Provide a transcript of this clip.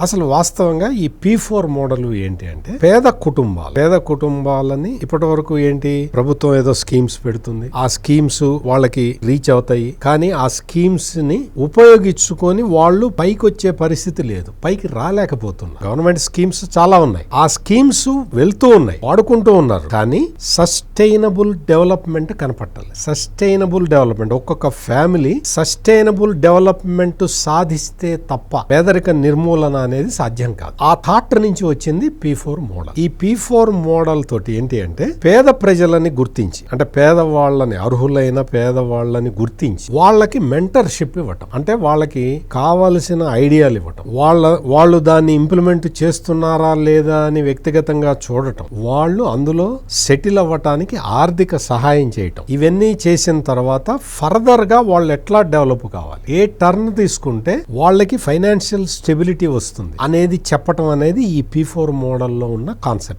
అసలు వాస్తవంగా ఈ P4 మోడల్ ఏంటి అంటే పేద కుటుంబాలని ఇప్పటి వరకు ఏంటి ప్రభుత్వం ఏదో స్కీమ్స్ పెడుతుంది, ఆ స్కీమ్స్ వాళ్ళకి రీచ్ అవుతాయి, కానీ ఆ స్కీమ్స్ ని ఉపయోగించుకొని వాళ్ళు పైకి వచ్చే పరిస్థితి లేదు, పైకి రాలేకపోతున్నారు. గవర్నమెంట్ స్కీమ్స్ చాలా ఉన్నాయి, ఆ స్కీమ్స్ వెళ్తూ ఉన్నాయి, వాడుకుంటూ ఉన్నారు, కానీ సస్టైనబుల్ డెవలప్మెంట్ కనపట్టాలి. సస్టైనబుల్ డెవలప్మెంట్, ఒక్కొక్క ఫ్యామిలీ సస్టైనబుల్ డెవలప్మెంట్ సాధిస్తే తప్ప పేదరిక నిర్మూలన అనేది సాధ్యం కాదు. ఆ థాట్ నుంచి వచ్చింది P4 మోడల్. ఈ P4 మోడల్ తోటి ఏంటి అంటే పేద ప్రజలని గుర్తించి, అంటే పేదవాళ్ళని, అర్హులైన పేదవాళ్ళని గుర్తించి వాళ్ళకి మెంటర్షిప్ ఇవ్వటం, అంటే వాళ్ళకి కావలసిన ఐడియాలు ఇవ్వటం, వాళ్ళు దాన్ని ఇంప్లిమెంట్ చేస్తున్నారా లేదా అని వ్యక్తిగతంగా చూడటం, వాళ్ళు అందులో సెటిల్ అవ్వటానికి ఆర్థిక సహాయం చేయటం, ఇవన్నీ చేసిన తర్వాత ఫర్దర్ గా వాళ్ళు ఎట్లా డెవలప్ కావాలి, ఏ టర్న్ తీసుకుంటే వాళ్ళకి ఫైనాన్షియల్ స్టెబిలిటీ వస్తుంది అనేది చెప్పటం అనేది ఈ P4 మోడల్లో ఉన్న కాన్సెప్ట్.